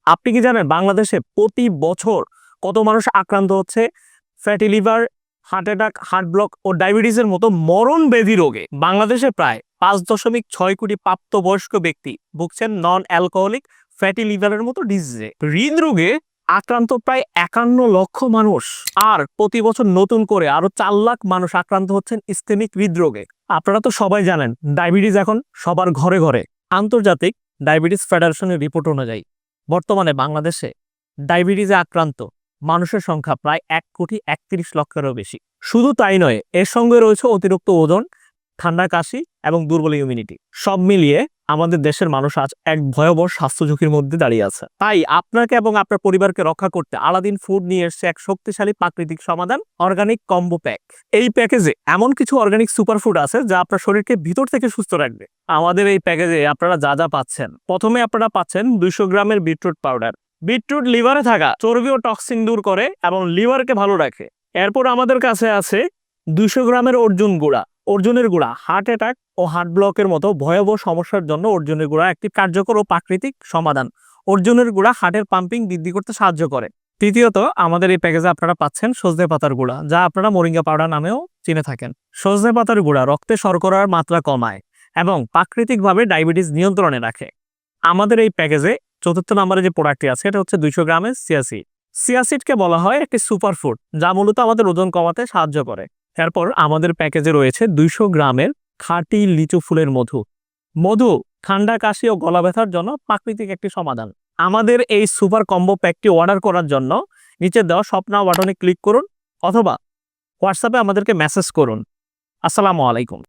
আপনি কি জানেন বাংলাদেশে প্রতি বছর কত মানুষ আক্রান্ত হচ্ছে fatty liver, heart attack, heart block ও ডায়াবেটিসের মতো মরণ ব্যাধি রোগে? বাংলাদেশে প্রায় 5.6 কোটি প্রাপ্তবয়স্ক ব্যক্তি ভুগছেন নন অ্যালকোহলিক ফ্যাটি লিভারের মতো ডিজিজে। হৃদরোগে আক্রান্ত প্রায় 51 লক্ষ মানুষ, আর প্রতি বছর নতুন করে আরো 4 লাখ মানুষ আক্রান্ত হচ্ছেন ইসকেমিক হৃদরোগে। আপনারা তো সবাই জানেন ডায়াবেটিস এখন সবার ঘরে ঘরে। আন্তর্জাতিক ডায়াবেটিস ফেডারেশনের রিপোর্ট অনুযায়ী বর্তমানে বাংলাদেশে ডায়াবেটিসে আক্রান্ত মানুষের সংখ্যা প্রায় 1,31,00,000-এরও বেশি। শুধু তাই নয়, এর সঙ্গে রয়েছে অতিরিক্ত ওজন, ঠান্ডা কাশি এবং দুর্বল ইমিউনিটি। সব মিলিয়ে আমাদের দেশের মানুষ আজ এক ভয়াবহ স্বাস্থ্য ঝুঁকির মধ্যে দাঁড়িয়ে আছে। তাই আপনাকে এবং আপনার পরিবারকে রক্ষা করতে আলাদিন ফুড নিয়ে এসেছে এক শক্তিশালী প্রাকৃতিক সমাধান, অর্গানিক কম্বো প্যাক। এই প্যাকেজে এমন কিছু অর্গানিক সুপারফুড আছে যা আপনার শরীরকে ভিতর থেকে সুস্থ রাখবে। আমাদের এই প্যাকেজে আপনারা যা যা পাচ্ছেন, প্রথমে আপনারা পাচ্ছেন 200 গ্রামের বিটরুট পাউডার। বিটরুট লিভারে থাকা চর্বি ও টক্সিন দূর করে এবং লিভারকে ভালো রাখে। এরপর আমাদের কাছে আছে 200 গ্রামের অর্জুনের গুঁড়া হার্ট অ্যাটাক ও হার্ট ব্লকের মতো ভয়াবহ সমস্যার জন্য অর্জুনের গুঁড়া একটি কার্যকর ও প্রাকৃতিক সমাধান। অর্জুনের গুঁড়া হার্টের পাম্পিং বৃদ্ধি করতে সাহায্য করে। তৃতীয়ত, আমাদের এই প্যাকেজে আপনারা পাচ্ছেন সজনে পাতার গুঁড়া, যা আপনারা মোরিঙ্গা পাউডার নামেও চিনে থাকেন। সজনে পাতার গুঁড়া রক্তে শর্করার মাত্রা কমায় এবং প্রাকৃতিকভাবে ডায়াবেটিস নিয়ন্ত্রণে রাখে। আমাদের এই প্যাকেজে চতুর্থ নম্বরে যে প্রোডাক্টটি আছে এটা হচ্ছে 200 গ্রামের সিয়াসিড। সিয়াসিডকে বলা হয় একটি সুপারফুড, যা মূলত আমাদের ওজন কমাতে সাহায্য করে। এরপর আমাদের প্যাকেজে রয়েছে 200 গ্রামের খাঁটি লিচু ফুলের মধু। মধু ঠান্ডা কাশি ও গলা ব্যথার জন্য প্রাকৃতিক একটি সমাধান। আমাদের এই সুপার কম্বো প্যাকটি অর্ডার করার জন্য নিচে দেওয়া শপ নাও বাটনে ক্লিক করুন অথবা হোয়াটসঅ্যাপে আমাদেরকে মেসেজ করুন। আসসালামু আলাইকুম।